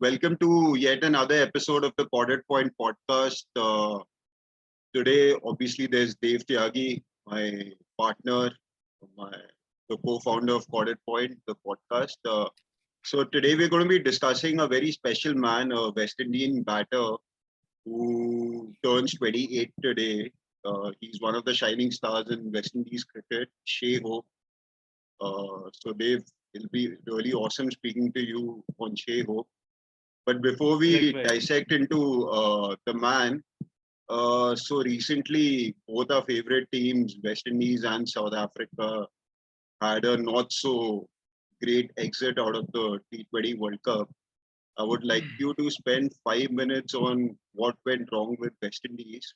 Welcome to yet another episode of the Corded Point podcast. Today, obviously, there's Dave Tyagi, my partner, my the co-founder of Corded Point, the podcast. So today we're going to be discussing a very special man, a West Indian batter who turns 28 today. He's one of the shining stars in West Indies cricket, Shai Hope. So Dave, it'll be really awesome speaking to you on Shai Hope. But before we Likewise. dissect into the man, so recently both our favorite teams, West Indies and South Africa, had a not so great exit out of the T20 World Cup. I would like you to spend 5 minutes on what went wrong with West Indies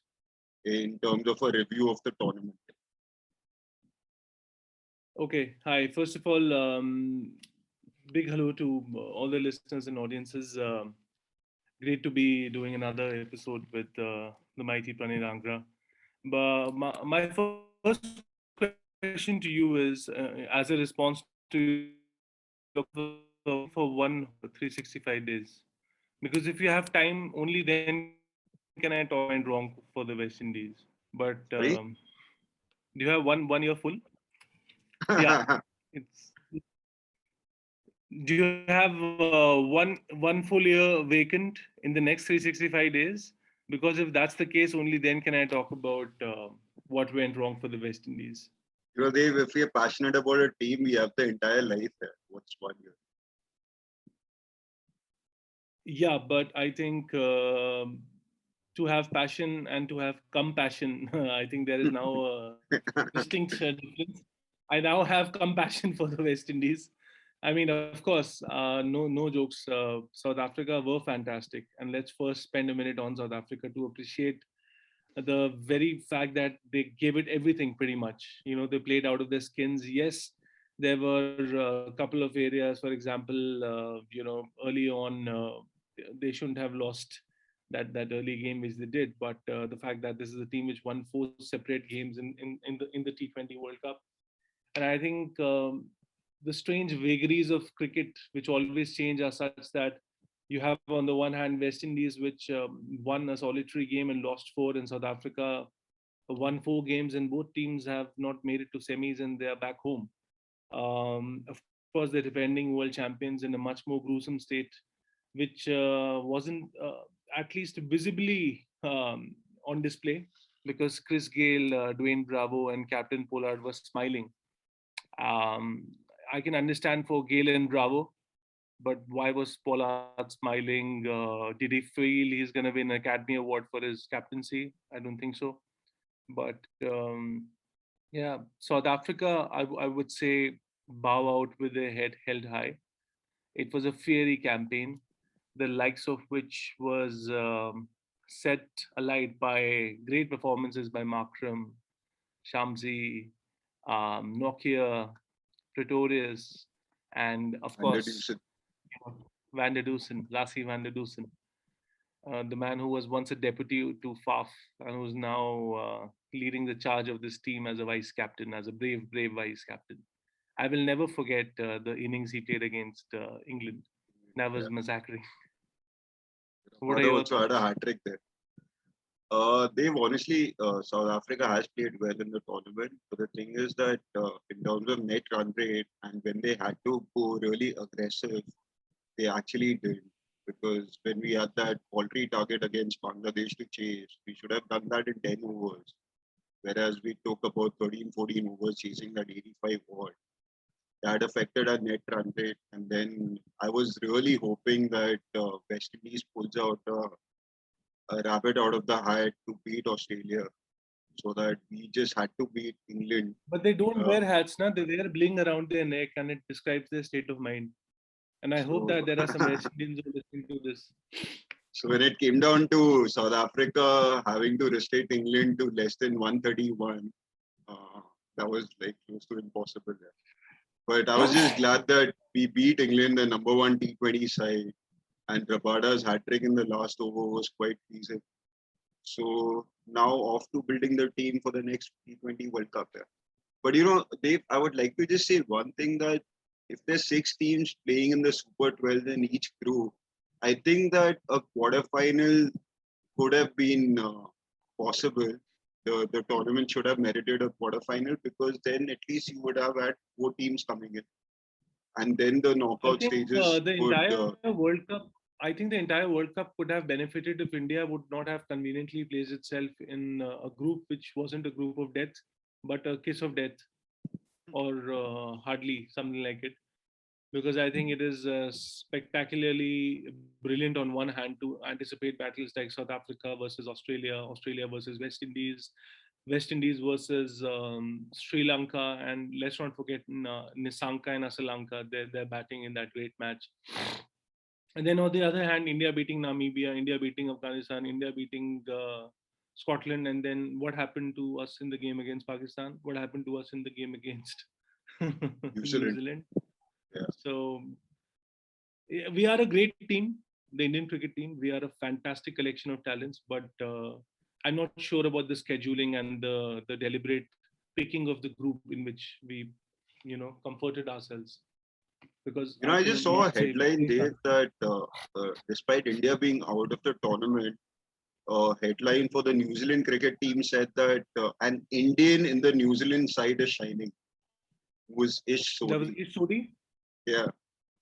in terms of a review of the tournament. Okay. Hi. First of all, big hello to all the listeners and audiences. Great to be doing another episode with the mighty Pranay Rangra. But my first question to you is, as a response to your question, for one 365 days. Because if you have time, only then can I talk went wrong for the West Indies. But Sorry? do you have one year full? Yeah, it's. Do you have one full year vacant in the next 365 days? Because if that's the case, only then can I talk about what went wrong for the West Indies. Dave, if we're passionate about a team, we have the entire life there. What's 1 year? Yeah, but I think to have passion and to have compassion, I think there is now a distinct difference. I now have compassion for the West Indies. I mean, of course, no jokes. South Africa were fantastic, and let's first spend a minute on South Africa to appreciate the very fact that they gave it everything pretty much. You know, they played out of their skins. Yes, there were a couple of areas, for example, early on, they shouldn't have lost that early game which they did. But the fact that this is a team which won four separate games in the T20 World Cup, and I think the strange vagaries of cricket, which always change, are such that you have on the one hand West Indies, which won a solitary game and lost four, in South Africa won four games, and both teams have not made it to semis and they are back home. Of course, they're defending world champions in a much more gruesome state, which wasn't at least visibly on display, because Chris Gale, Dwayne Bravo, and Captain Pollard were smiling. um, I can understand for Gale and Bravo, but why was Pollard smiling? Did he feel he's going to win an Academy Award for his captaincy? I don't think so. But yeah, South Africa, I would say, bow out with their head held high. It was a fiery campaign, the likes of which was set alight by great performances by Markram, Shamsi, Nokia, Pretorius, and of And course, Van der Dusen, Lassie Van der Dusen, the man who was once a deputy to Faf and who's now leading the charge of this team as a vice captain, as a brave vice captain. I will never forget the innings he played against England. That was yeah, massacring. What are Mother your also had a thoughts? hat trick there. They've honestly, South Africa has played well in the tournament. But the thing is that in terms of net run rate and when they had to go really aggressive, they actually did. Because when we had that poultry target against Bangladesh to chase, we should have done that in 10 overs. Whereas we took about 13, 14 overs chasing that 85 odd. That affected our net run rate. And then I was really hoping that West Indies pulls out a rabbit out of the hat to beat Australia so that we just had to beat England. But they don't Uh, wear hats, na? They wear bling around their neck, and it describes their state of mind. And I hope so, that there are some West Indians who are listening to this. so when it came down to South Africa having to restrict England to less than 131, uh, that was like close to impossible. Yeah. But I was just glad that we beat England, the number one T20 side, and Rabada's hat trick in the last over was quite pleasing. So now off to building the team for the next T20 World Cup. Yeah. But Dave, I would like to just say one thing that if there's six teams playing in the Super 12 in each group, I think that a quarterfinal could have been possible. The tournament should have merited a quarterfinal because then at least you would have had four teams coming in, and then the I knockout think stages the would. entire World Cup. I think the entire World Cup could have benefited if India would not have conveniently placed itself in a group which wasn't a group of death, but a kiss of death, or hardly something like it. Because I think it is spectacularly brilliant on one hand to anticipate battles like South Africa versus Australia, Australia versus West Indies, West Indies versus Sri Lanka, and let's not forget Nisanka and Asalanka. They're batting in that great match. And then on the other hand, India beating Namibia, India beating Afghanistan, India beating Scotland, and then what happened to us in the game against Pakistan? What happened to us in the game against New New Zealand. Zealand? Yeah. So we are a great team, the Indian cricket team. We are a fantastic collection of talents, but I'm not sure about the scheduling and the deliberate picking of the group in which we, comforted ourselves. Because I I just can saw a not say headline many there times. that despite India being out of the tournament, a headline for the New Zealand cricket team said that an Indian in the New Zealand side is shining, who is Ish That was Sodhi. Ish Sodhi. Yeah.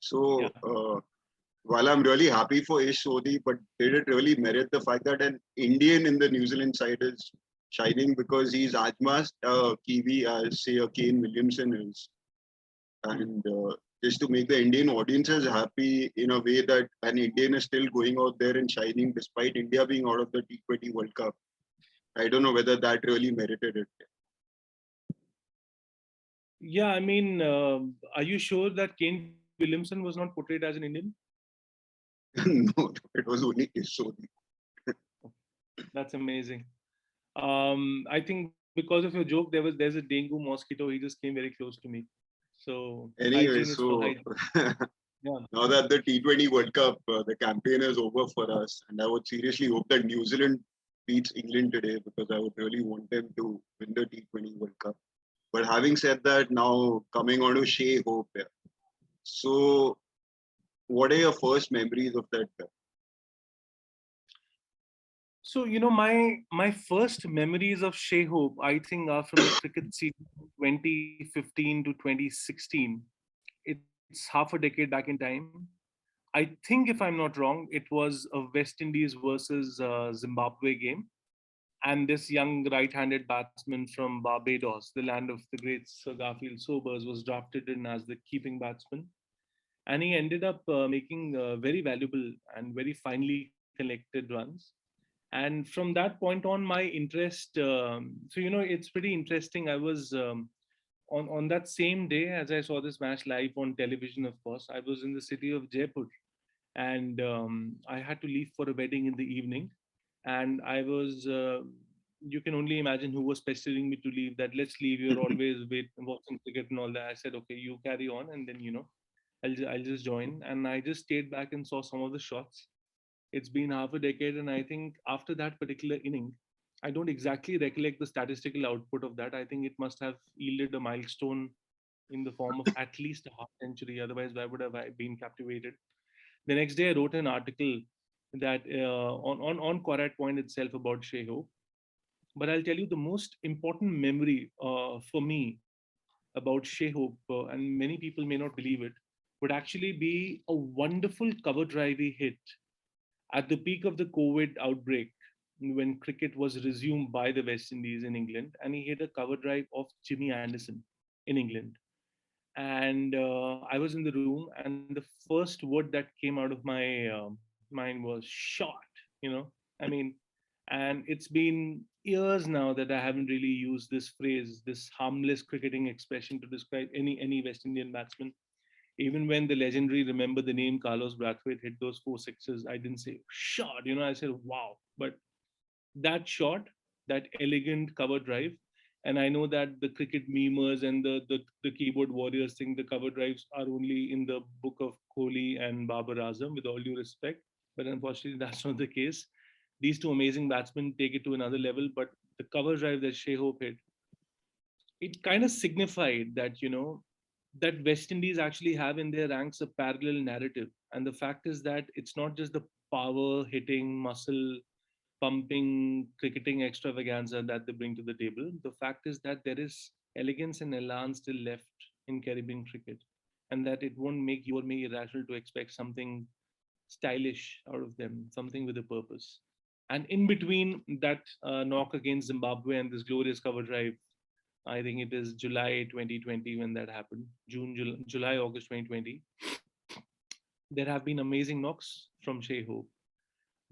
So Yeah. while I'm really happy for Ish Sodhi, but did it really merit the fact that an Indian in the New Zealand side is shining because he's as much Kiwi as say a Kane Williamson is, and just to make the Indian audiences happy in a way that an Indian is still going out there and shining despite India being out of the T20 World Cup. I don't know whether that really merited it. Yeah, I mean, are you sure that Kane Williamson was not portrayed as an Indian? No, it was only Ish Sodhi. That's amazing. I think because of your joke, there's a dengue mosquito. He just came very close to me. So Anyway, hygiene is for so hygiene. Yeah. now that the T20 World Cup, the campaign is over for us, and I would seriously hope that New Zealand beats England today because I would really want them to win the T20 World Cup. But having said that, now coming on to Shai Hope. Yeah. So, what are your first memories of that? So my first memories of Shai Hope, I think, are from the cricket season 2015 to 2016. It's half a decade back in time. I think, if I'm not wrong, it was a West Indies versus Zimbabwe game. And this young right-handed batsman from Barbados, the land of the great Sir Garfield Sobers, was drafted in as the keeping batsman, and he ended up making very valuable and very finely collected runs. And from that point on, my interest. So it's pretty interesting. I was on that same day as I saw this match live on television. Of course, I was in the city of Jaipur, and I had to leave for a wedding in the evening. And I was, you can only imagine who was pestering me to leave. That let's leave. You're always watching cricket and all that. I said, okay, you carry on, and then I'll just join. And I just stayed back and saw some of the shots. It's been half a decade, and I think after that particular inning, I don't exactly recollect the statistical output of that. I think it must have yielded a milestone in the form of at least a half century. Otherwise, why would have I been captivated? The next day, I wrote an article that on Korat Point itself about Shai Hope. But I'll tell you the most important memory for me about Shai Hope, and many people may not believe it, would actually be a wonderful cover drive he hit at the peak of the COVID outbreak, when cricket was resumed by the West Indies in England, and he hit a cover drive of Jimmy Anderson in England. And I was in the room, and the first word that came out of my mind was shot. You know, I mean, and it's been years now that I haven't really used this phrase, this harmless cricketing expression, to describe any West Indian batsman. Even when the legendary, remember the name, Carlos Brathwaite hit those four sixes, I didn't say shot. I said wow. But that shot, that elegant cover drive, and I know that the cricket memers and the keyboard warriors think the cover drives are only in the book of Kohli and Babar Azam, with all due respect. But unfortunately, that's not the case. These two amazing batsmen take it to another level. But the cover drive that Shai Hope hit, it kind of signified that, that West Indies actually have in their ranks a parallel narrative. And the fact is that it's not just the power hitting, muscle pumping, cricketing extravaganza that they bring to the table. The fact is that there is elegance and elan still left in Caribbean cricket, and that it won't make you or me irrational to expect something stylish out of them, something with a purpose. And in between that knock against Zimbabwe and this glorious cover drive, I think it is July 2020 when that happened, July, August 2020. There have been amazing knocks from Shai Hope,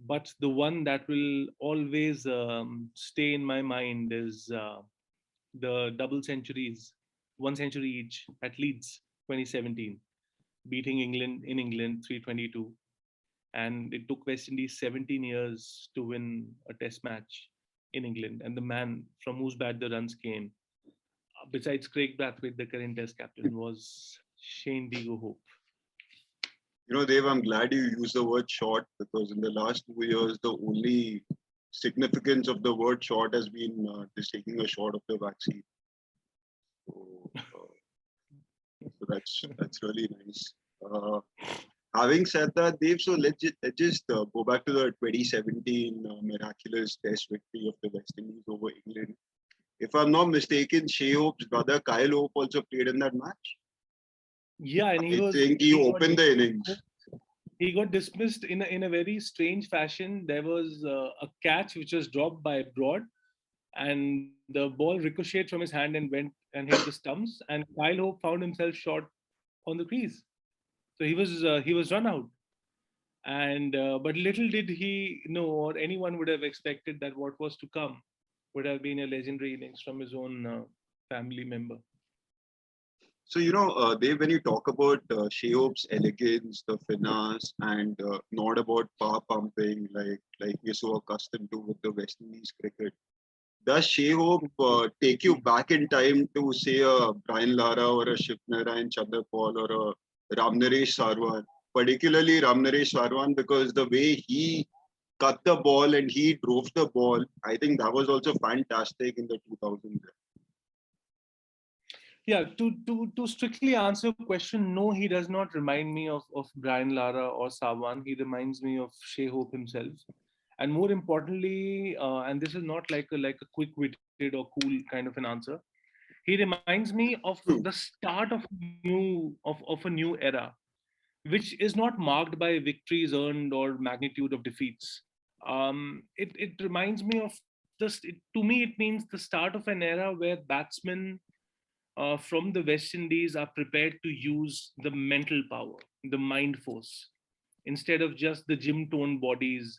but the one that will always stay in my mind is the double centuries, 1 century each at Leeds 2017, beating England in England 322. And it took West Indies 17 years to win a test match in England. And the man from whose bat the runs came, besides Craig Brathwaite, the current test captain, was Shane Hope. Dave, I'm glad you used the word short, because in the last 2 years, the only significance of the word short has been just taking a shot of the vaccine. So that's really nice. Having said that, Dave, so let's just go back to the 2017 miraculous test victory of the West Indies over England. If I'm not mistaken, Shai Hope's brother Kyle Hope also played in that match. Yeah, and I think he opened the innings. He got dismissed in a very strange fashion. There was a catch which was dropped by Broad, and the ball ricocheted from his hand and went and hit the stumps. And Kyle Hope found himself short on the crease, so he was run out. And but little did he know, or anyone would have expected, that what was to come would have been a legendary innings from his own family member. So, Dave, when you talk about Shai Hope's elegance, the finesse, and not about power pumping like we're so accustomed to with the West Indies cricket, does Shai Hope take you back in time to, say, a Brian Lara or a Shivnarayan Chandrapal or a Ramnaresh Sarwan, particularly Ramnaresh Sarwan, because the way he cut the ball and he drove the ball, I think that was also fantastic in the 2000s. Yeah, to strictly answer your question, no, he does not remind me of Brian Lara or Sawan. He reminds me of Shai Hope himself. And more importantly, and this is not like a quick-witted or cool kind of an answer. He reminds me of the start of a new era, which is not marked by victories earned or magnitude of defeats. It reminds me of to me, it means the start of an era where batsmen from the West Indies are prepared to use the mental power, the mind force, instead of just the gym toned bodies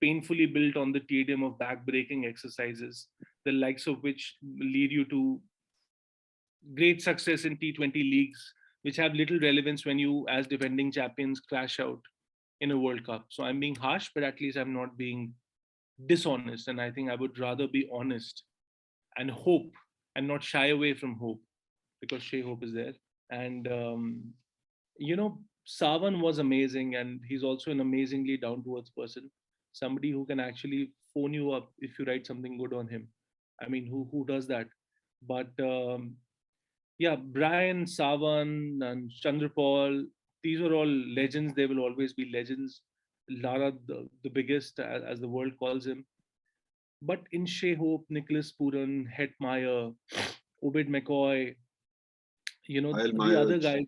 painfully built on the tedium of back-breaking exercises, the likes of which lead you to great success in T20 leagues, which have little relevance when you, as defending champions, crash out in a World Cup. So I'm being harsh, but at least I'm not being dishonest. And I think I would rather be honest and hope and not shy away from hope, because Shai Hope is there. And, Savan was amazing, and he's also an amazingly down to earth person. Somebody who can actually phone you up if you write something good on him. I mean, who does that? But yeah, Brian, Savan, and Chandrapal, these were all legends. They will always be legends. Lara, the biggest, as the world calls him. But in Shai Hope, Nicholas Puran, Hetmeyer, Obed McCoy, Kyle the other Myers. guys,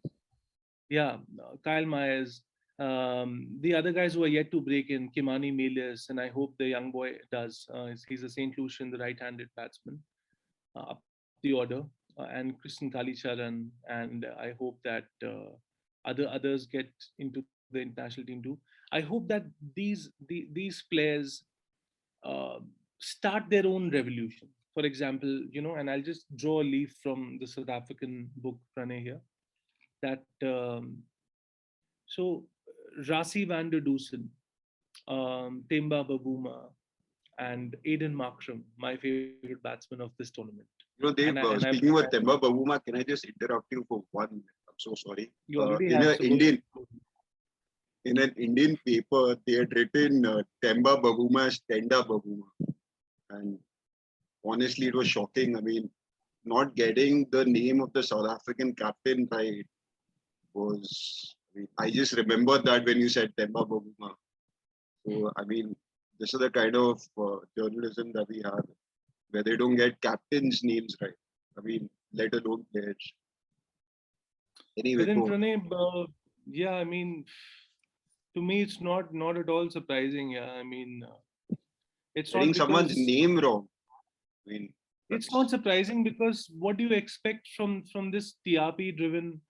yeah, Kyle Myers, the other guys who are yet to break in, Kimani Milius, and I hope the young boy does. He's a St. Lucian, the right-handed batsman, up the order, and Kristen Kalicharan, and I hope that others get into the international team too. I hope that these players uh, start their own revolution. For example, and I'll just draw a leaf from the South African book Pranay here. That so Rasi van der Dusen, Temba Babuma, and Aiden Markram, my favorite batsman of this tournament. Dave, speaking with Temba Babuma, can I just interrupt you for 1 minute? I'm so sorry. You already in have. In an Indian paper, they had written Temba Babuma as Tenda Babuma. And honestly, it was shocking. I mean, not getting the name of the South African captain right was I just remembered that when you said Temba Bavuma. So, I mean, this is the kind of journalism that we have, where they don't get captains' names right. I mean, let alone players. Anyway, But then go on. Pranay, yeah, I mean, to me, it's not at all surprising. Yeah, I mean, it's Getting not someone's because name wrong. I mean, it's that's not surprising because what do you expect from this TRP driven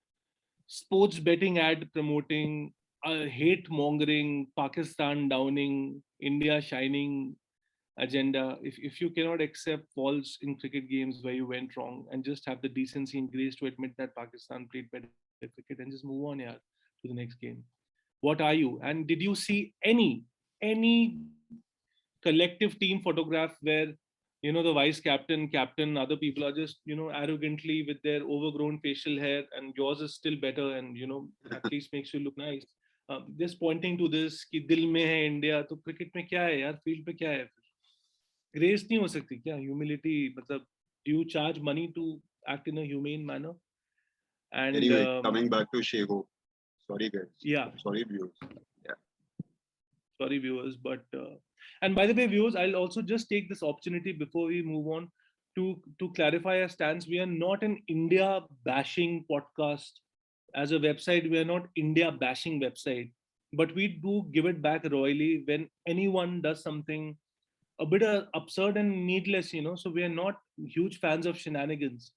sports betting ad promoting hate mongering, Pakistan downing, India shining agenda? If you cannot accept faults in cricket games where you went wrong and just have the decency and grace to admit that Pakistan played better cricket and just move on, yeah, to the next game. What are you? And did you see any collective team photograph where the vice captain, other people are just arrogantly with their overgrown facial hair, and yours is still better, and at least makes you look nice, just pointing to this कि दिल में है India, तो cricket में क्या है यार, field पे क्या है, ग्रेस नहीं हो सकती क्या, ह्यूमिलिटी, मतलब do you charge money to act in a humane manner? And anyway. Coming back to Shai Hope. Sorry, guys. yeah, Sorry, viewers. Yeah. sorry viewers, but and by the way viewers, I'll also just take this opportunity before we move on to clarify our stance. We are not an India bashing podcast. As a website, we are not India bashing website, but we do give it back royally when anyone does something a bit absurd and needless, so we are not huge fans of shenanigans.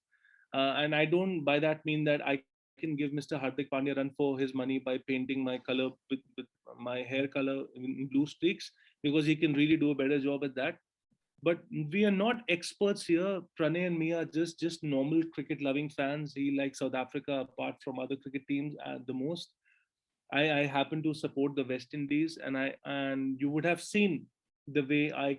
And I don't by that mean that I can give Mr. Hardik Pandya run for his money by painting my color with my hair color in blue streaks, because he can really do a better job at that. But we are not experts here. Pranay and me are just normal cricket loving fans. He likes South Africa apart from other cricket teams at the most. I happen to support the West Indies, and you would have seen the way I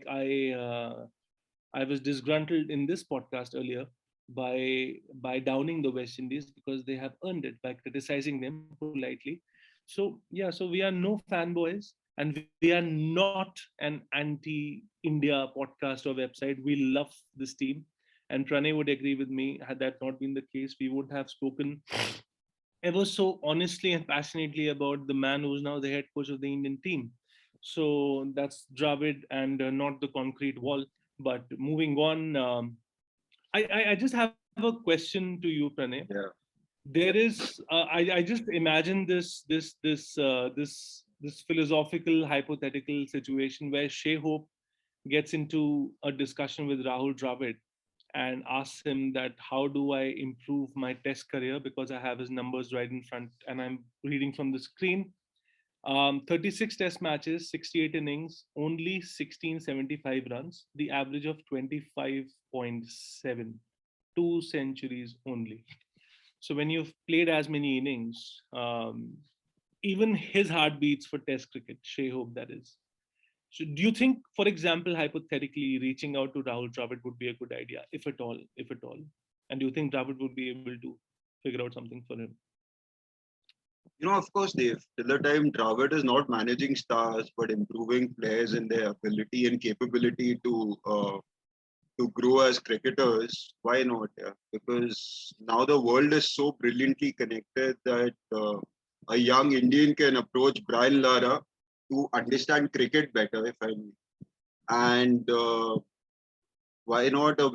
was disgruntled in this podcast earlier by downing the West Indies because they have earned it by criticizing them politely. So yeah, so we are no fanboys, and we are not an anti-India podcast or website. We love this team, and Pranay would agree with me. Had that not been the case, we would have spoken ever so honestly and passionately about the man who's now the head coach of the Indian team. So that's Dravid and not the concrete wall. But moving on, I just have a question to you, Pranay. Yeah. There is I just imagine this philosophical hypothetical situation where Shai Hope gets into a discussion with Rahul Dravid and asks him that how do I improve my test career, because I have his numbers right in front and I'm reading from the screen. 36 test matches, 68 innings, only 1675 runs, the average of 25.7, 2 centuries only. So when you've played as many innings, even his heart beats for test cricket, Shai Hope that is. So do you think, for example, hypothetically, reaching out to Rahul Dravid would be a good idea, if at all, if at all? And do you think Dravid would be able to figure out something for him? Of course, Dave, till the time Dravid is not managing stars, but improving players in their ability and capability to grow as cricketers, why not? Yeah? Because now the world is so brilliantly connected that a young Indian can approach Brian Lara to understand cricket better, if I may. And why not a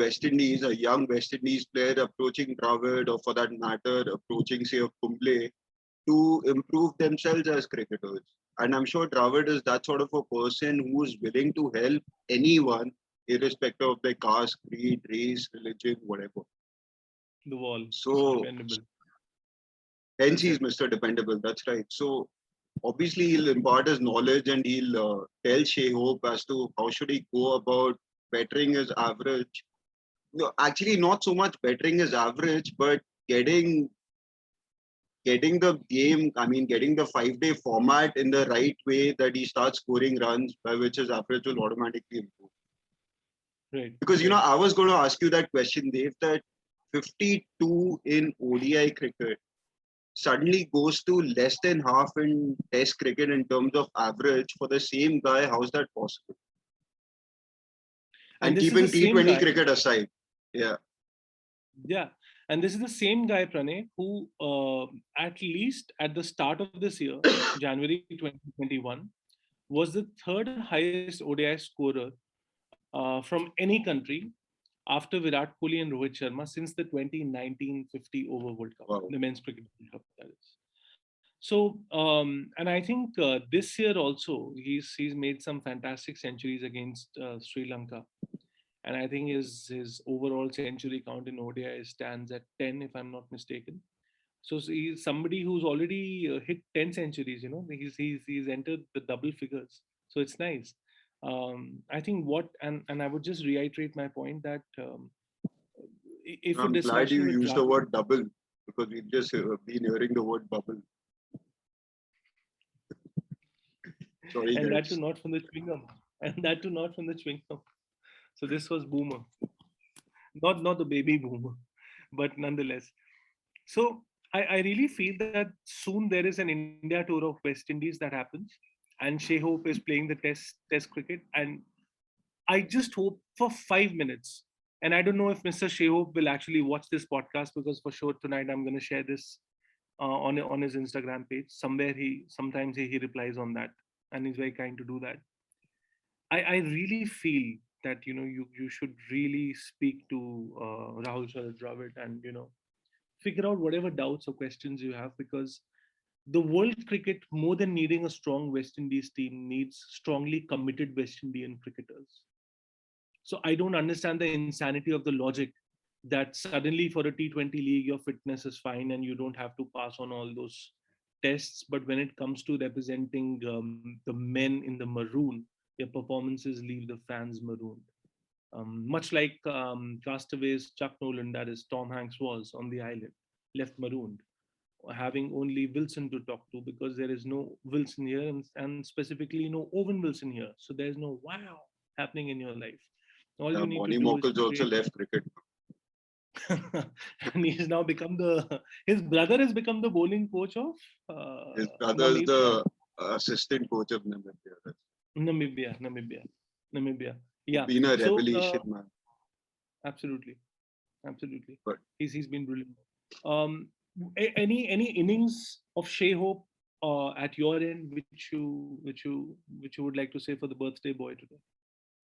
young West Indies player approaching Dravid, or for that matter, approaching, say, a Kumble, to improve themselves as cricketers. And I'm sure Dravid is that sort of a person who is willing to help anyone, irrespective of their caste, creed, race, religion, whatever. The wall, Mr. So, Dependable. hence Well he's said. Mr. Dependable. That's right. So, obviously, he'll impart his knowledge and he'll tell Shai Hope as to how should he go about bettering his average. No, actually, not so much bettering his average, but getting the game, I mean, getting the 5-day format in the right way that he starts scoring runs, by which his average will automatically improve. Right. Because, Right. I was going to ask you that question, Dave, that 52 in ODI cricket suddenly goes to less than half in Test cricket in terms of average for the same guy. How's that possible? And And this is the keeping same T20 guy. cricket aside. Yeah. Yeah. And this is the same guy, Pranay, who at least at the start of this year, January 2021, was the third highest ODI scorer from any country after Virat Kohli and Rohit Sharma since the 2019 50 over World Cup, Wow. the men's cricket World Cup, that is. So, and I think this year also he's made some fantastic centuries against Sri Lanka, and I think his overall century count in ODI stands at 10, if I'm not mistaken. So he's somebody who's already hit 10 centuries. He's entered the double figures. So it's nice. I think and I would just reiterate my point that if a I'm glad you discussion with used the Dravid, word double because we've just been hearing the word bubble. Sorry, and that too guys. not from the chewing gum, and that too not from the chewing gum. So this was Boomer, not the baby Boomer, but nonetheless. So I really feel that soon there is an India tour of West Indies that happens, and Shai Hope is playing the test cricket, and I just hope for 5 minutes. And I don't know if Mr. Shai Hope will actually watch this podcast, because for sure tonight I'm going to share this on his Instagram page. Somewhere sometimes he replies on that, and he's very kind to do that. I really feel that you should really speak to Rahul Sharad Dravid, and figure out whatever doubts or questions you have, because the world cricket, more than needing a strong West Indies team, needs strongly committed West Indian cricketers. So I don't understand the insanity of the logic that suddenly for a T20 league your fitness is fine and you don't have to pass on all those tests, but when it comes to representing the men in the maroon, your performances leave the fans marooned. Much like Castaways Chuck Nolan, that is Tom Hanks, was on the island, left marooned, having only Wilson to talk to, because there is no Wilson here, and specifically no Owen Wilson here. So there's no wow happening in your life. All you need to Bonnie do is Mokel's to also create. left cricket. And he's now become his brother has become the bowling coach of His brother is Namibia. the assistant coach of Namibia. That's Namibia. Yeah. been a So revelation, man. absolutely, absolutely. But He's been brilliant. Um, any innings of Shai Hope at your end, which you would like to say for the birthday boy today?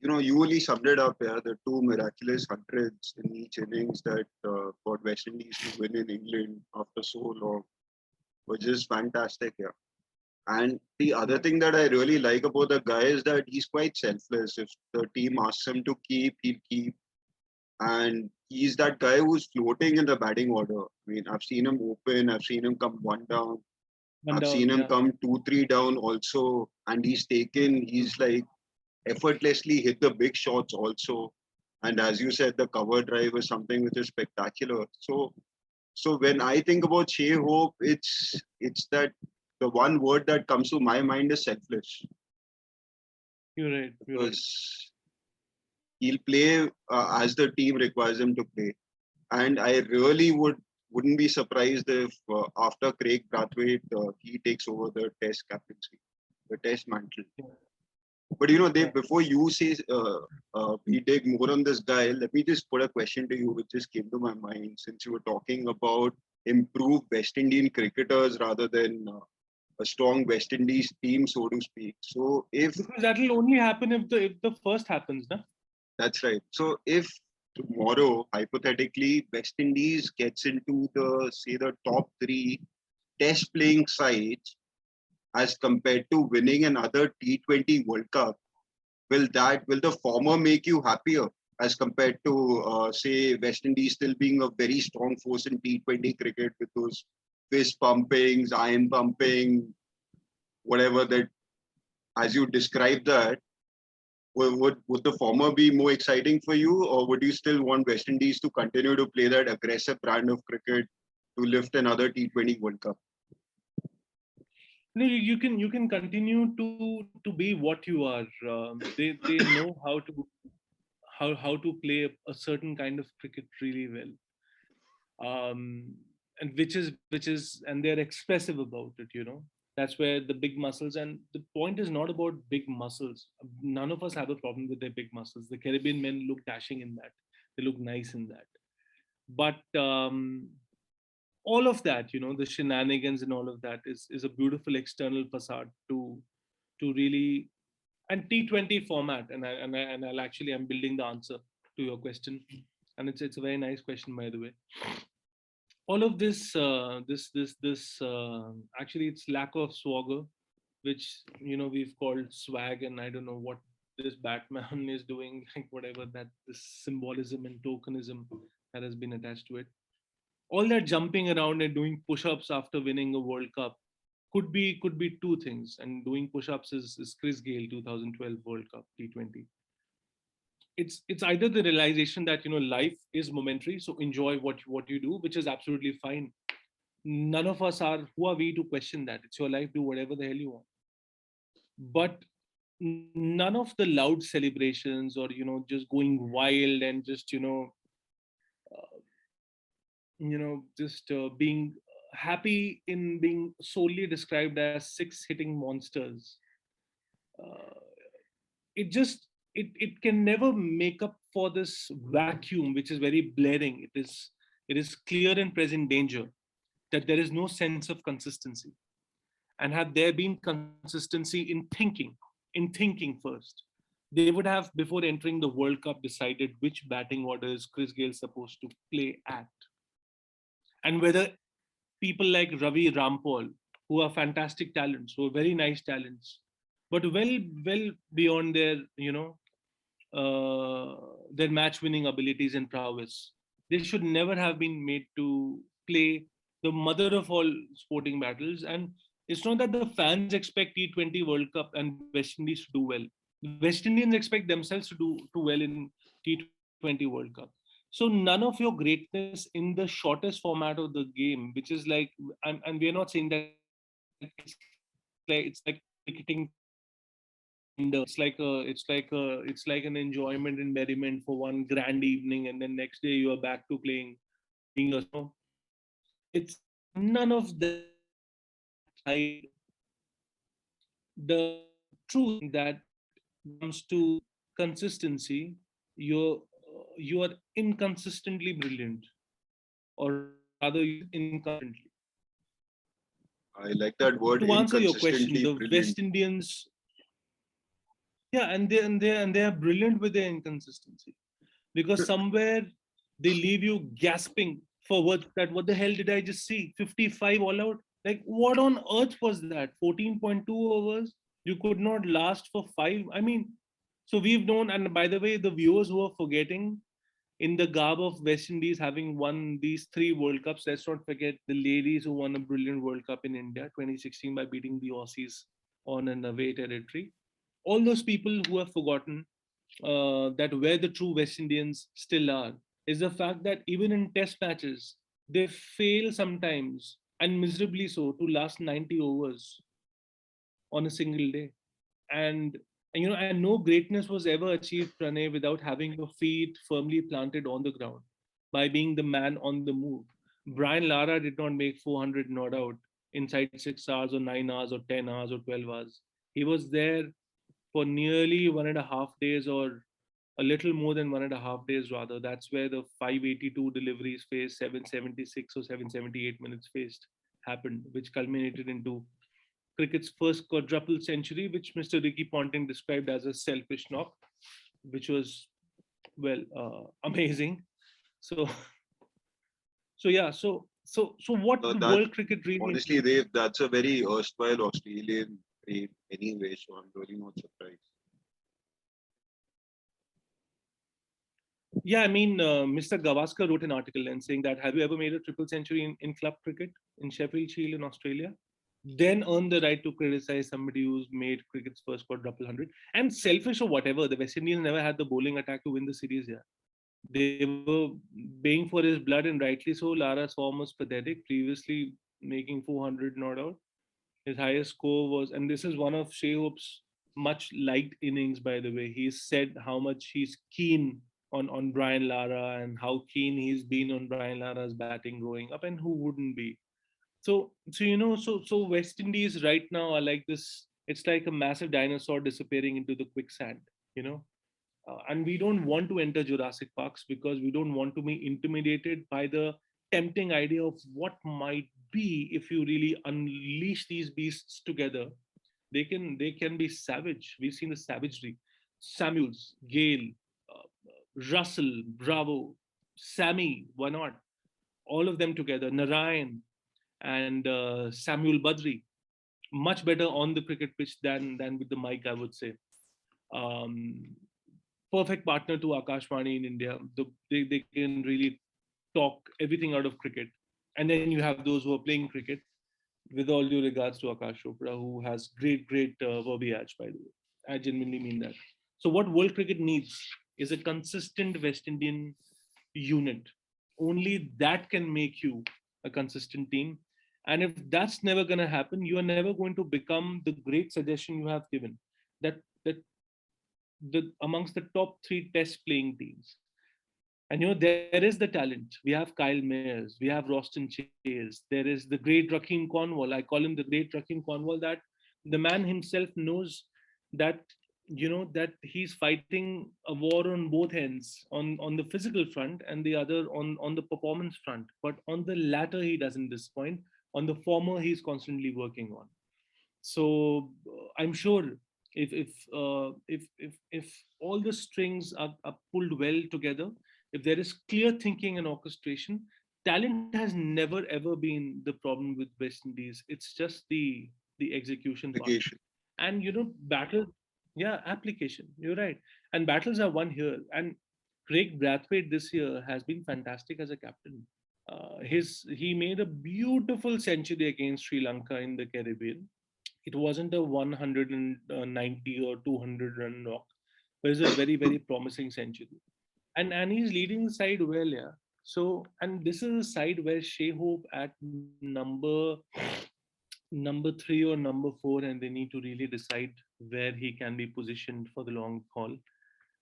you only summed it up. Yeah, the two miraculous hundreds in each innings that got West Indies to win in England after so long, which is fantastic. Yeah. And the other thing that I really like about the guy is that he's quite selfless. If the team asks him to keep, he'll keep. And he's that guy who's floating in the batting order. I mean, I've seen him open, I've seen him come one down, One I've seen down, him yeah. come 2, 3 down also. And he's like effortlessly hit the big shots also. And as you said, the cover drive is something which is spectacular. So when I think about Shai Hope, it's that the one word that comes to my mind is selfless, You're right. You're right. because he'll play as the team requires him to play. And I really wouldn't be surprised if after Craig Brathwaite he takes over the Test captaincy, the Test mantle. Yeah. But Yeah. before you say we dig more on this guy, let me just put a question to you, which just came to my mind since you were talking about improved West Indian cricketers rather than a strong West Indies team, so to speak. So if Because that will only happen if the first happens, na? that's right, so if tomorrow hypothetically West Indies gets into the say the top three Test playing sides as compared to winning another T20 World Cup, will the former make you happier as compared to say West Indies still being a very strong force in T20 cricket with those fist pumpings, iron pumping, whatever that as you describe that, would the former be more exciting for you, or would you still want West Indies to continue to play that aggressive brand of cricket to lift another T20 World Cup? No, you can continue to be what you are. They know how to play a certain kind of cricket really well, and and they're expressive about it. That's where the big muscles, and the point is not about big muscles. None of us have a problem with their big muscles. The Caribbean men look dashing in that. They look nice in that. But all of that, the shenanigans and all of that is a beautiful external facade to really, and T20 format, and I'll actually, I'm building the answer to your question, and it's a very nice question, by the way. All of this actually, it's lack of swagger, which we've called swag, and I don't know what this Batman is doing, like whatever that, this symbolism and tokenism that has been attached to it. All that jumping around and doing push-ups after winning a World Cup could be two things. And doing push-ups is Chris Gayle 2012 World Cup T20. It's either the realization that life is momentary, so enjoy what you do, which is absolutely fine. None of us are, who are we to question that? It's your life, do whatever the hell you want. But none of the loud celebrations, or just going wild and just just being happy in being solely described as six hitting monsters. uh, it just, it can never make up for this vacuum, which is very blaring. It is clear and present danger that there is no sense of consistency. And had there been consistency in thinking first, they would have, before entering the World Cup, decided which batting order is Chris Gayle supposed to play at, and whether people like Ravi Rampal, who are fantastic talents, who are very nice talents, but well beyond their match winning abilities and prowess, they should never have been made to play the mother of all sporting battles. And it's not that the fans expect T20 World Cup and West Indies to do well. West Indians expect themselves to do well in T20 World Cup. So none of your greatness in the shortest format of the game, which is like, and we are not saying that it's like a ticketing time bomb. It's like an enjoyment and merriment for one grand evening, and then next day you are back to playing, being a it's none of that aside. The truth that comes to consistency, you are inconsistently brilliant, or rather you are inconsistently. I like that word, To answer your question, inconsistently the brilliant. West Indians, yeah, and they are brilliant with their inconsistency, because somewhere they leave you gasping for what the hell did I just see? 55 all out. Like, what on earth was that? 14.2 overs. You could not last for five. I mean, so we've known. And by the way, the viewers who are forgetting, in the garb of West Indies having won these three World Cups, let's not forget the ladies who won a brilliant World Cup in India 2016 by beating the Aussies on an away territory. All those people who have forgotten that where the true West Indians still are is the fact that even in test matches, they fail sometimes, and miserably so, to last 90 overs on a single day. And no greatness was ever achieved, Pranay, without having your feet firmly planted on the ground, by being the man on the move. Brian Lara did not make 400 not out inside 6 hours or 9 hours or 10 hours or 12 hours. He was there for nearly 1.5 days, or a little more than 1.5 days rather. That's where the 582 deliveries faced, 776 or 778 minutes faced happened, which culminated into cricket's first quadruple century, which Mr. Ricky Ponting described as a selfish knock, which was, well, amazing. So, so yeah, so what That world cricket really honestly, needs. that's a very erstwhile Australian frame anyway, so I'm really not surprised. Yeah, I mean, Mr. Gavaskar wrote an article and saying that, have you ever made a triple century in club cricket in Sheffield Shield in Australia? Then earn the right to criticize somebody who's made cricket's first quadruple hundred. And selfish or whatever, the West Indians never had the bowling attack to win the series. Yeah, they were baying for his blood, and rightly so. Lara's form was pathetic. Previously making 400 not out, his highest score was, and this is one of Shai Hope's much liked innings, by the way. He said how much he's keen on Brian Lara, and how keen he's been on Brian Lara's batting growing up, and who wouldn't be? So West Indies right now are like this. It's like a massive dinosaur disappearing into the quicksand. You know, And we don't want to enter Jurassic Parks because we don't want to be intimidated by the tempting idea of what might be if you really unleash these beasts together. They can be savage. We've seen the savagery. Samuels, Gale, Russell, Bravo, Sammy, why not? All of them together. Narayan and Samuel Badri, much better on the cricket pitch than with the mic, I would say. Um, Perfect partner to Akashvani in India. They can really talk everything out of cricket. And then you have those who are playing cricket, with all due regards to Akash Chopra, who has great verbiage, by the way. I genuinely mean that. So, what world cricket needs is a consistent West Indian unit. Only that can make you a consistent team. And if that's never going to happen, you are never going to become the great suggestion you have given. That amongst the top three test playing teams. And there is the talent. We have Kyle Mayers, we have Roston Chase, there is the great Rakeem Cornwall. I call him the great Rakeem Cornwall, that the man himself knows that that he's fighting a war on both ends, on the physical front and the other on the performance front. But on the latter, he doesn't disappoint. On the former, he's constantly working on. So I'm sure if all the strings are pulled well together, if there is clear thinking and orchestration, talent has never ever been the problem with West Indies. It's just the execution part. Application. And battle, yeah, application. You're right. And battles are won here. And Craig Brathwaite this year has been fantastic as a captain. He made a beautiful century against Sri Lanka in the Caribbean. It wasn't a 190 or 200 run knock, but it's a very promising century. And he's leading the side well, yeah. So, and this is a side where Shai Hope at number 3 or number 4, and they need to really decide where he can be positioned for the long haul.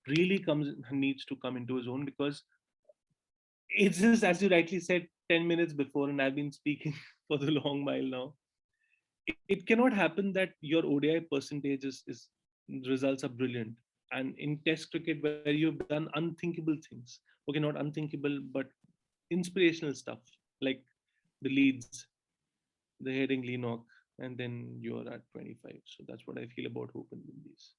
Really comes needs to come into his own, because it's just, as you rightly said 10 minutes before, and I've been speaking for the long while now. It cannot happen that your ODI percentage is results are brilliant, and in Test cricket where you've done unthinkable things. Okay, not unthinkable, but inspirational stuff, like the Leeds, the Headingley knock, and then you're at 25. So that's what I feel about Hope and Windies.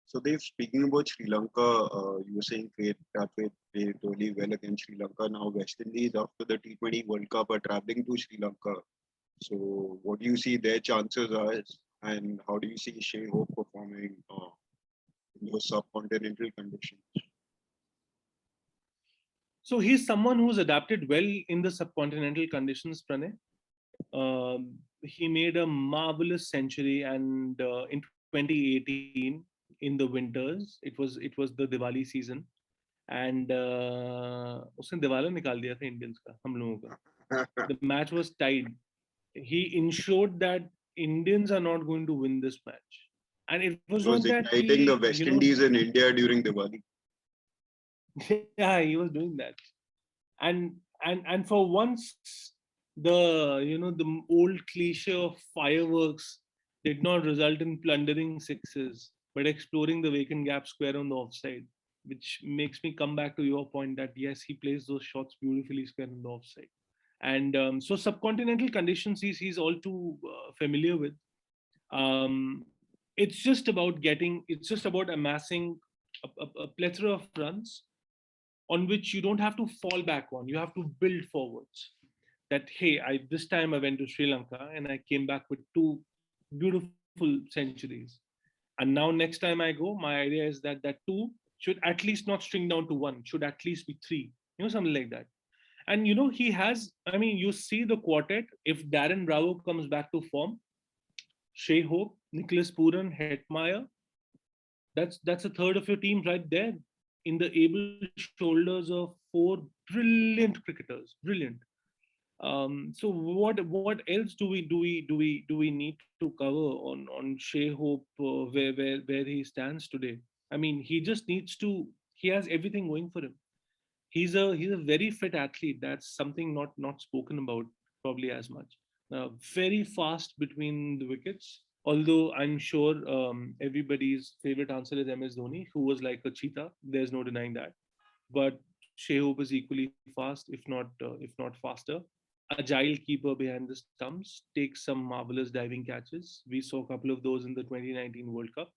So Dave, speaking about Sri Lanka, you were saying great Brathwaite played really well against Sri Lanka. Now West Indies after the T20 World Cup are travelling to Sri Lanka. So what do you see their chances are, and how do you see Shai Hope performing in those subcontinental conditions? So he's someone who's adapted well in the subcontinental conditions, Pranay. He made a marvelous century, and in 2018 in the winters, it was the Diwali season, and उसने दिवाला निकाल दिया था Indians का, हम लोगों का. The match was tied. He ensured that Indians are not going to win this match, and it was He not was that igniting the West Indies in India during Diwali. yeah, he was doing that. And for once, the old cliche of fireworks did not result in plundering sixes, but exploring the vacant gap square on the offside, which makes me come back to your point that yes, he plays those shots beautifully square on the offside. And so subcontinental conditions he's all too familiar with. um, it's just about amassing a plethora of runs on which you don't have to fall back on. You have to build forwards. That hey, I this time I went to Sri Lanka and I came back with two beautiful centuries. And now next time I go, my idea is that two should at least not string down to one, should at least be three. Something like that. And he has, I mean, you see the quartet, if Darren Bravo comes back to form, Shai Hope, Nicholas Puran, Hetmeyer, that's a third of your team right there, in the able shoulders of four brilliant cricketers. Brilliant. So what else do we need to cover on Shai Hope, where he stands today? I mean, he just needs to. He has everything going for him. He's a very fit athlete. That's something not spoken about probably as much. Very fast between the wickets, Although I'm sure everybody's favorite answer is MS Dhoni, who was like a cheetah. There's no denying that. But Shai Hope is equally fast, if not faster. Agile keeper behind the stumps, takes some marvelous diving catches. We saw a couple of those in the 2019 World Cup.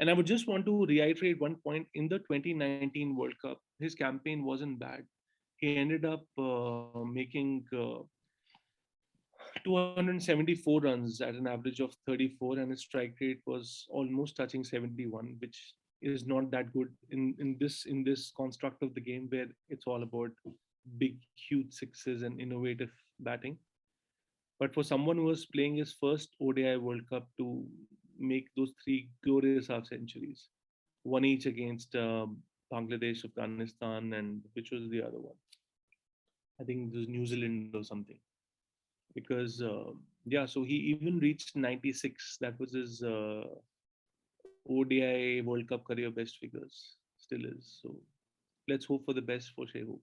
And I would just want to reiterate one point. In the 2019 World Cup, his campaign wasn't bad. He ended up making 274 runs at an average of 34, and his strike rate was almost touching 71, which is not that good in this construct of the game where it's all about big, huge sixes and innovative batting. But for someone who was playing his first ODI World Cup to make those three glorious half centuries, one each against Bangladesh, Afghanistan, and which was the other one? I think it was New Zealand or something. Because yeah, so he even reached 96. That was his ODI World Cup career best figures. Still is. So let's hope for the best for Shai Hope.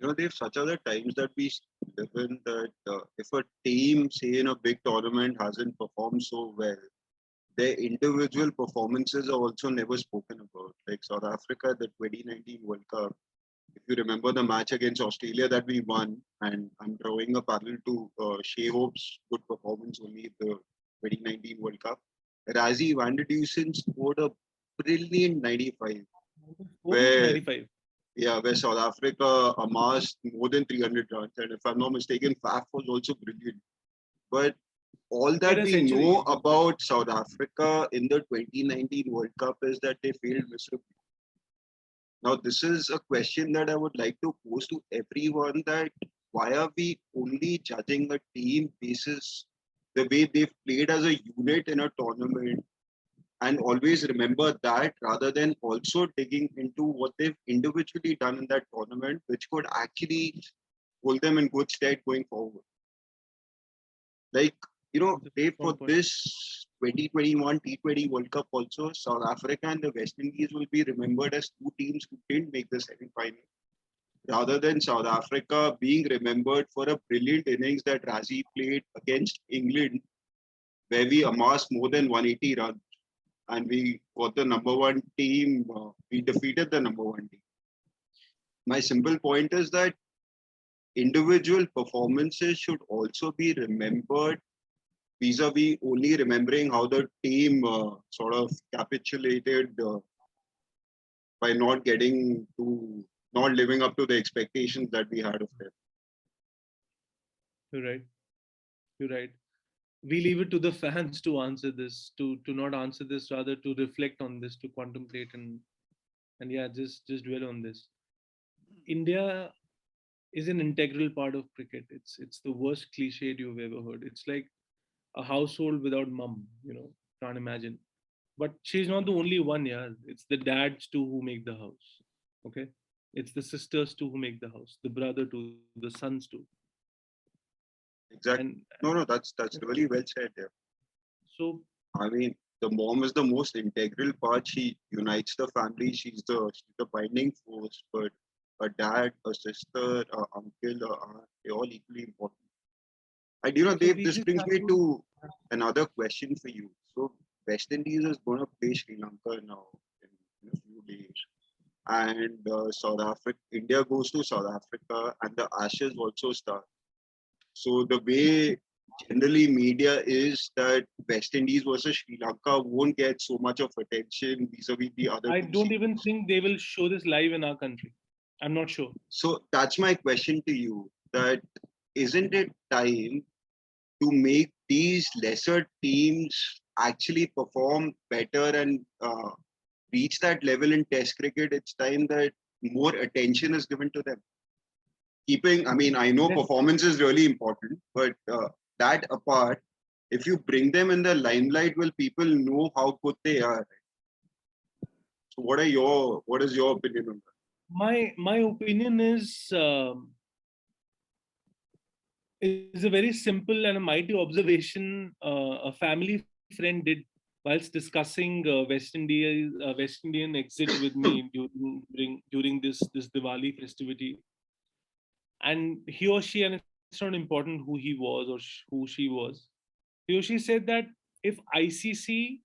There such other times that we live in that if a team, say in a big tournament, hasn't performed so well, their individual performances are also never spoken about. Like South Africa, the 2019 World Cup. If you remember the match against Australia that we won, and I'm drawing a parallel to Shai Hope's good performance only in the 2019 World Cup. Razi van der Dusen scored a brilliant 95, where 95. where South Africa amassed more than 300 runs, and if I'm not mistaken, Faf was also brilliant. But all He had that a we century. know about South Africa in the 2019 World Cup is that they failed miserably. Now, this is a question that I would like to pose to everyone, that why are we only judging a team basis the way they've played as a unit in a tournament, and always remember that rather than also digging into what they've individually done in that tournament, which could actually hold them in good stead going forward. Like, Dave, for Strong point. this 2021 T20 World Cup also, South Africa and the West Indies will be remembered as two teams who didn't make the semi-final, rather than South Africa being remembered for a brilliant innings that Razi played against England, where we amassed more than 180 runs and we got the number one team. We defeated the number one team. My simple point is that individual performances should also be remembered vis-a-vis only remembering how the team sort of capitulated by not living up to the expectations that we had of them. You're right. You're right. We leave it to the fans to answer this, to not answer this, rather to reflect on this, to contemplate and yeah, just dwell on this. India is an integral part of cricket. It's the worst cliche you've ever heard. It's like a household without mum. Can't imagine. But she's not the only one. Yeah, it's the dads too who make the house. Okay, it's the sisters too who make the house. The brother too, the sons too. Exactly. And No, that's really well said there. so I mean, the mom is the most integral part. She unites the family. She's the binding force. But a dad, a sister, a uncle, a aunt, they're all equally important. And so Dave, we this just brings have me to. to another question for you. So West Indies is going to play Sri Lanka now in a few days, and South Africa, India goes to South Africa, and the Ashes also start. So the way generally media is that West Indies versus Sri Lanka won't get so much of attention vis-a-vis the other I two don't even series. think they will show this live in our country. I'm not sure. So that's my question to you. That isn't it time to make these lesser teams actually perform better and reach that level in Test cricket? It's time that more attention is given to them. I know Yes. performance is really important, but that apart, if you bring them in the limelight, will people know how good they are? So, what is your opinion on that? My opinion is a very simple and a mighty observation a family friend did whilst discussing West Indian exit with me during this Diwali festivity. And he or she, and it's not important who he was or who she was, he or she said that if ICC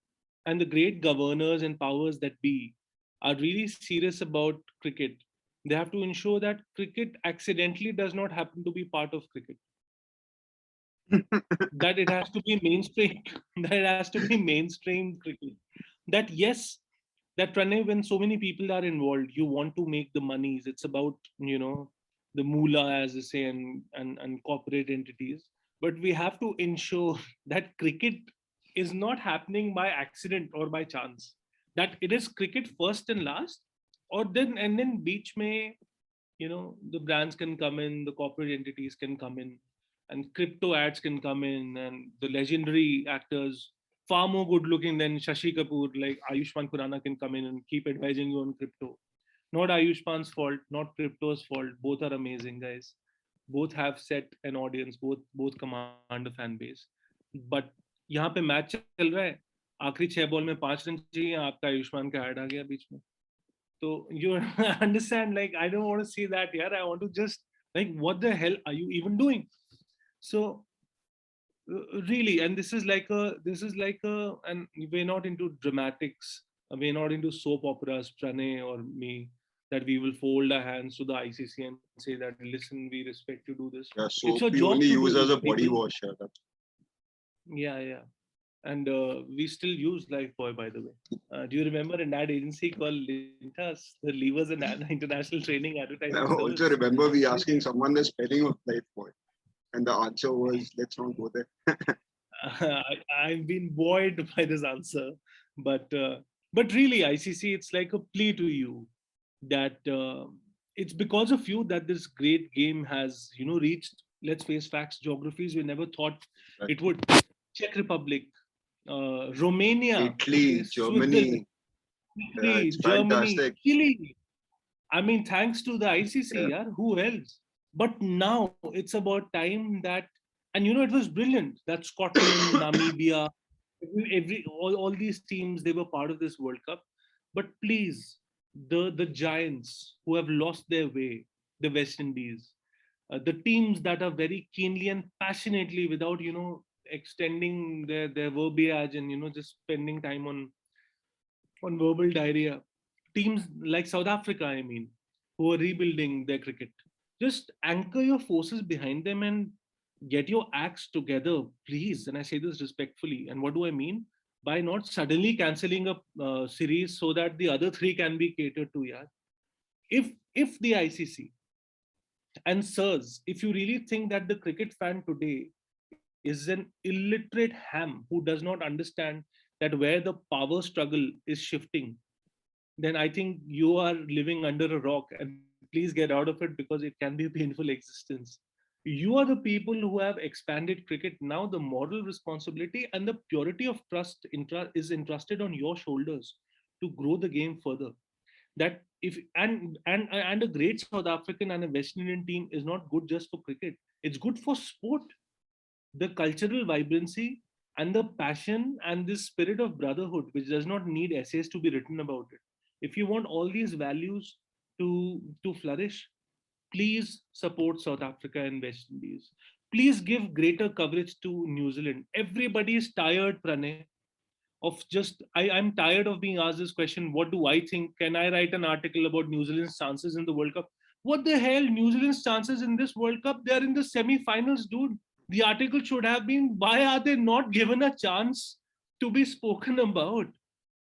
and the great governors and powers that be are really serious about cricket, they have to ensure that cricket accidentally does not happen to be part of cricket. That it has to be mainstream, that it has to be mainstream cricket. That yes, that Pranay, when so many people are involved, you want to make the monies. It's about, the moolah, as they say, and corporate entities. But we have to ensure that cricket is not happening by accident or by chance. That it is cricket first and last, or then beach may, the brands can come in, the corporate entities can come in, and crypto ads can come in, and the legendary actors, far more good looking than Shashi Kapoor, like Ayushmann Khurrana, can come in and keep advising you on crypto. Not Ayushmann's fault, not crypto's fault. Both are amazing guys. Both have set an audience. Both command a fan base. But यहाँ पे match चल रहा है, आखिरी 6 ball में 5 run चाहिए, आपका आयुष्मान का ऐड आ गया बीच में. So you understand, like, I don't want to see that here. I want to just, like, what the hell are you even doing? So really, and and we're not into dramatics. We're not into soap operas, Pranay or me, that we will fold our hands to the ICC and say that, listen, we respect you, do this. Yeah, It's soap your we job only to use do as this. a body wash. Yeah. And we still use Lifebuoy, by the way. Do you remember an ad agency called Lintas, the levers and international training I advertising also service? remember we asking someone the spelling of Lifebuoy, and the answer was, let's not go there. I've been buoyed by this answer, but really, ICC, it's like a plea to you that it's because of you that this great game has, reached. Let's face facts, geographies we never thought it would. Czech Republic, Romania, okay, Italy, Switzerland, Germany, Italy, it's Germany, fantastic. Chile. I mean, thanks to the ICC, Yeah. yeah, who else? But now it's about time that, and it was brilliant that Scotland, Namibia, all these teams, they were part of this World Cup. But please, the giants who have lost their way, the West Indies, the teams that are very keenly and passionately, without extending their verbiage and just spending time on verbal diarrhea. Teams like South Africa, I mean, who are rebuilding their cricket. Just anchor your forces behind them and get your acts together, please. And I say this respectfully. And what do I mean? By not suddenly cancelling a series so that the other three can be catered to. Yeah. If the ICC and sirs, if you really think that the cricket fan today is an illiterate ham who does not understand that where the power struggle is shifting, then I think you are living under a rock, and please get out of it because it can be a painful existence. You are the people who have expanded cricket. Now the moral responsibility and the purity of trust is entrusted on your shoulders to grow the game further. That if and a great South African and a West Indian team is not good just for cricket. It's good for sport, the cultural vibrancy and the passion and this spirit of brotherhood, which does not need essays to be written about it. If you want all these values to flourish, please support South Africa and West Indies. Please give greater coverage to New Zealand. Everybody is tired, Pranay, of just I'm tired of being asked this question. What do I think? Can I write an article about New Zealand's chances in the World Cup? What the hell? New Zealand's chances in this World Cup? They're in the semi-finals, dude. The article should have been, why are they not given a chance to be spoken about?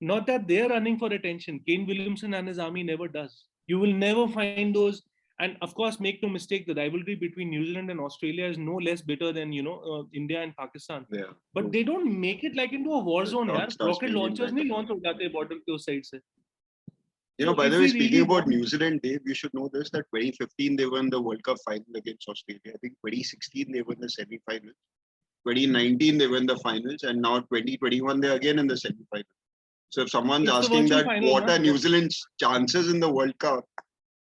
Not that they're running for attention. Kane Williamson and his army never does. You will never find those. And of course, make no mistake, the rivalry between New Zealand and Australia is no less bitter than India and Pakistan. Yeah. But they don't make it like into a war zone. Don't यार start rocket speaking launchers like नहीं that. launch हो जाते border के उस side से. By if the way, we speaking really about want, New Zealand, Dave, you should know this, that 2015 they won the World Cup final against Australia. I think 2016 they won the semi-finals. 2019 they won the finals, and now 2021 they're again in the semi-finals. So if someone's it's the asking virtual that final, what na? are New Zealand's chances in the World Cup,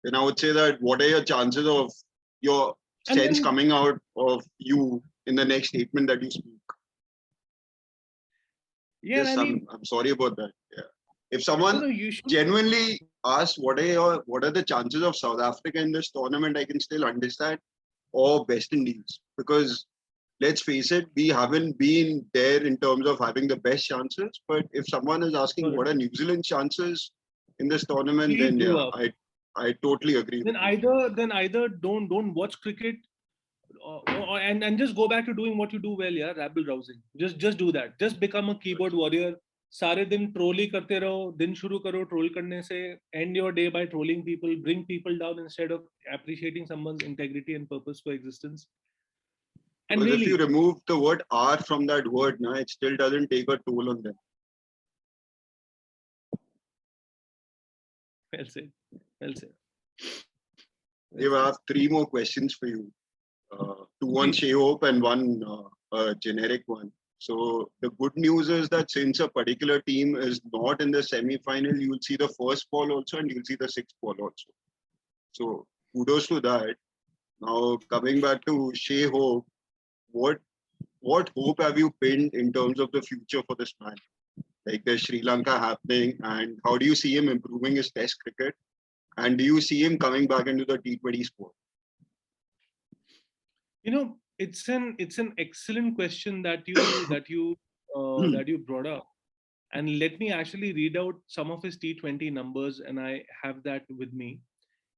then I would say that what are your chances of your And sense then, coming out of you in the next statement that you speak? yeah, Yes, I mean, I'm sorry about that. Yeah. If someone you should. genuinely asks what are the chances of South Africa in this tournament, I can still understand, or West Indies, because let's face it, we haven't been there in terms of having the best chances. But if someone is asking what are New Zealand's chances in this tournament, Please then do yeah, up. I totally agree with you. Then either don't watch cricket, and just go back to doing what you do well. Yeah, rabble rousing. Just do that. Just become a keyboard warrior. सारे दिन troll ही करते रहो, दिन शुरू करो troll करने से, end your day by trolling people, bring people down instead of appreciating someone's integrity and purpose for existence. And Because if you really, remove the word R from that word, na, it still doesn't take a toll on them. well said, well said. Dave, I have three more questions for you. Two on Please. Shai Hope and one generic one. So the good news is that since a particular team is not in the semi-final, you'll see the first ball also and you'll see the sixth ball also. So kudos to that. Now coming back to Shai Hope, what hope have you pinned in terms of the future for this man? Like there's Sri Lanka happening, and how do you see him improving his Test cricket? And do you see him coming back into the T20 sport? You know, it's an excellent question that you brought up. And let me actually read out some of his T20 numbers, and I have that with me.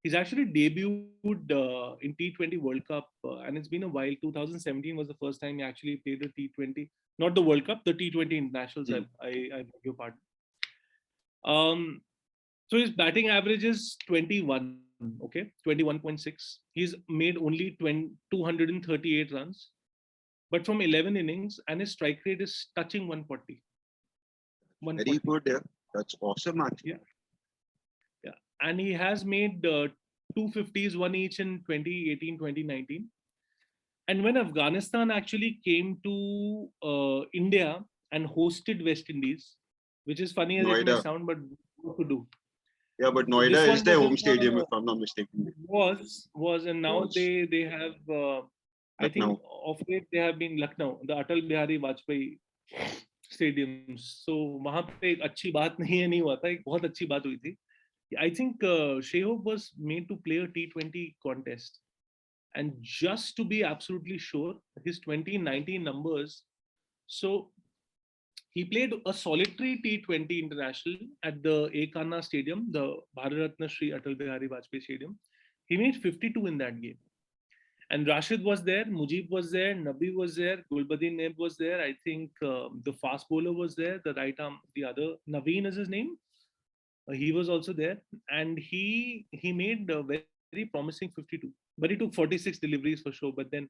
He's actually debuted in T20 World Cup, and it's been a while. 2017 was the first time he actually played the T20, not the World Cup, the T20 internationals. I beg your pardon. So his batting average is 21, okay, 21.6. He's made only 238 runs, but from 11 innings, and his strike rate is touching 140. Very good, yeah. That's awesome, actually. Yeah. Yeah. And he has made 250s, one each in 2018, 2019. And when Afghanistan actually came to India and hosted West Indies, which is funny as it may Noida. sound, but what to do? Yeah, but So this Noida is one their was home stadium, if I'm not mistaken. And now Was they have I think Lucknow. of late they have been Lucknow, the Atal Bihari Vajpayee stadiums. So वहाँ पे एक अच्छी बात नहीं हुआ था, एक बहुत अच्छी बात हुई थी. I think Shai Hope was made to play a T20 contest, and just to be absolutely sure, his 2019 numbers. So he played a solitary T20 international at the Ekana Stadium, the Bharat Ratna Shri Atal Bihari Vajpayee Stadium. He made 52 in that game. And Rashid was there, Mujib was there, Nabi was there, Gulbadin Neb was there. I think the fast bowler was there, the right arm, the other, Naveen is his name. He was also there. And he made a very promising 52. But he took 46 deliveries for sure. But then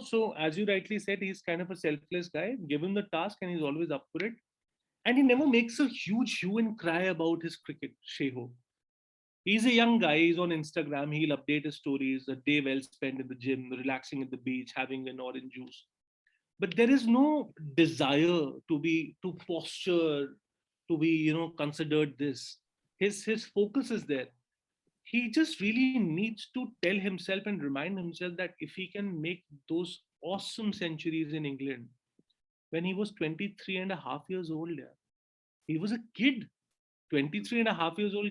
so as you rightly said, he's kind of a selfless guy. Give him the task and he's always up for it. And he never makes a huge hue and cry about his cricket, Shai Hope. He's a young guy. He's on Instagram. He'll update his stories, a day well spent in the gym, relaxing at the beach, having an orange juice. But there is no desire to posture, to be, considered this. His focus is there. He just really needs to tell himself and remind himself that if he can make those awesome centuries in England when he was 23 and a half years old, yeah. He was a kid. 23 and a half years old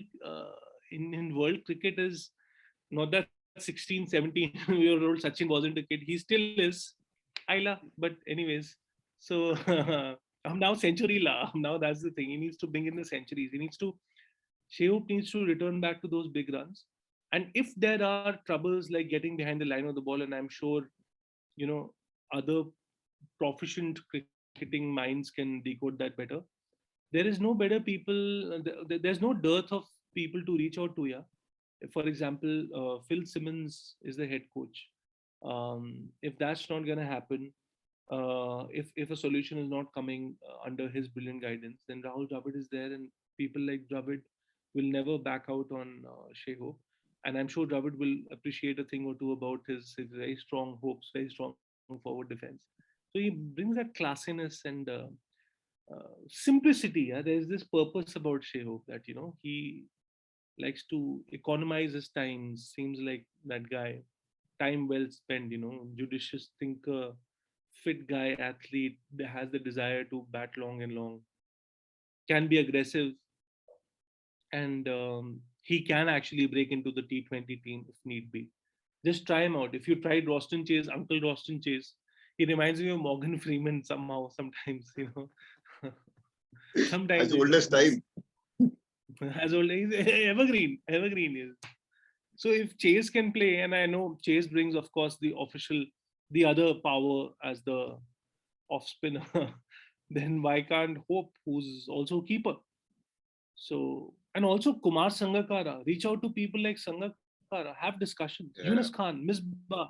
in world cricket is not that 16, 17-year-old Sachin wasn't a kid. He still is. I laugh. But anyways, so I'm now century la. Now that's the thing. He needs to bring in the centuries. Shai Hope needs to return back to those big runs. And if there are troubles like getting behind the line of the ball, and I'm sure, other proficient cricketing minds can decode that better. There is no better people. There's no dearth of people to reach out to. Yeah, for example, Phil Simmons is the head coach. If that's not gonna happen, if a solution is not coming under his brilliant guidance, then Rahul Dravid is there, and people like Dravid will never back out on Shai Hope. And I'm sure Dravid will appreciate a thing or two about his very strong hopes, very strong forward defense. So he brings that classiness and simplicity. Yeah? There's this purpose about Shai Hope that he likes to economize his time. Seems like that guy. Time well spent. Judicious thinker, fit guy, athlete that has the desire to bat long and long. Can be aggressive, and he can actually break into the T20 team if need be. Just try him out. If you tried Roston Chase, Uncle Roston Chase, He reminds me of Morgan Freeman somehow, sometimes, sometimes As old as time. as old as evergreen is. So if Chase can play, and I know Chase brings, of course, the other power as the off spinner, then why can't Hope, who's also a keeper? So, and also Kumar Sangakkara, reach out to people like Sangakkara, have discussions. Yunus Yeah. Khan, Misbah,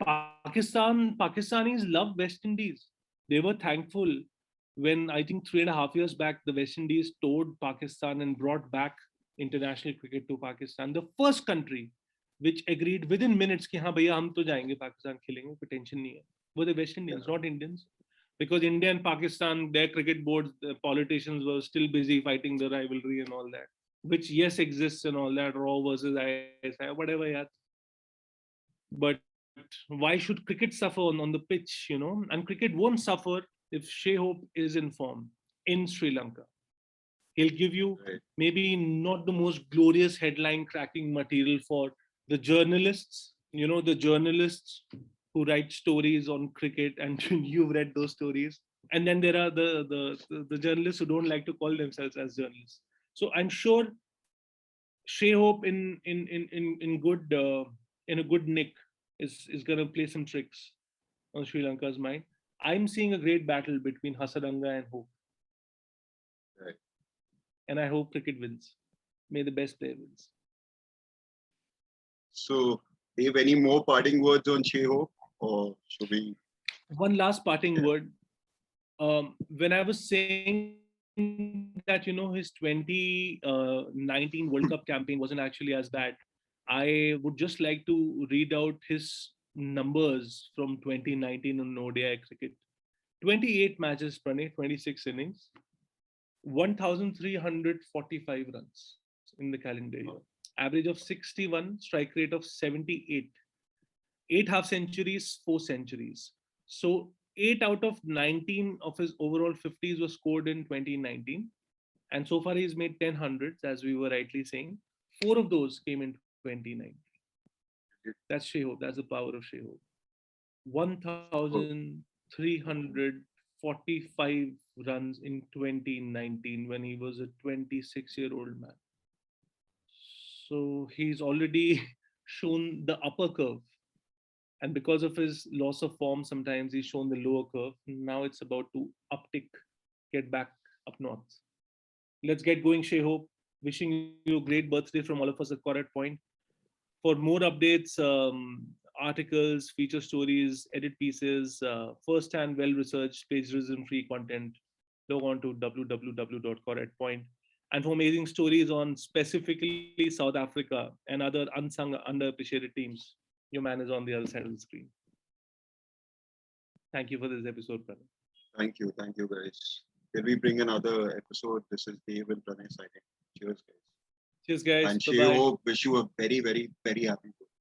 Pakistanis love West Indies. They were thankful when, I think, 3.5 years back, the West Indies toured Pakistan and brought back international cricket to Pakistan. The first country which agreed within minutes कि हाँ भैया हम तो जाएंगे पाकिस्तान खेलेंगे कोई tension नहीं है were the West Indians, not Indians. Because India and Pakistan, their cricket boards, the politicians were still busy fighting the rivalry and all that, which yes exists and all that, Raw versus ISI, whatever, yeah. But why should cricket suffer on the pitch? And cricket won't suffer if Shai Hope is in form in Sri Lanka. He'll give you Right. maybe not the most glorious headline cracking material for the journalists, the journalists who write stories on cricket, and you've read those stories. And then there are the journalists who don't like to call themselves as journalists. So I'm sure Shai Hope in a good nick is gonna play some tricks on Sri Lanka's mind. I'm seeing a great battle between Hasadanga and Hope, Right. and I hope cricket wins. May the best player wins. So, Dave, any more parting words on Shai Hope, or should we? One last parting word. When I was saying that his 2019 World Cup campaign wasn't actually as bad, I would just like to read out his numbers from 2019 on ODI cricket. 28 matches, Pranay, 26 innings, 1,345 runs in the calendar year, average of 61, strike rate of 78, 8 half centuries, 4 centuries. So 8 out of 19 of his overall 50s were scored in 2019. And so far he's made 10 hundreds, as we were rightly saying. 4 of those came in 2019. That's Shai Hope. That's the power of Shai Hope. So, 1,345 runs in 2019 when he was a 26-year-old man. So he's already shown the upper curve. And because of his loss of form, sometimes he's shown the lower curve. Now it's about to uptick, get back up north. Let's get going, Shai Hope. Wishing you a great birthday from all of us at Correct Point. For more updates, articles, feature stories, edit pieces, first-hand, well-researched, plagiarism-free content, log on to www.correctpoint. And for amazing stories on specifically South Africa and other unsung, underappreciated teams, your man is on the other side of the screen. Thank you for this episode, brother. thank you, guys. Till we bring another episode, this is Dave and Pranay signing. Cheers, guys. Cheers, guys. And Shai Bye-bye. Hope, wish you a very, very, very happy birthday.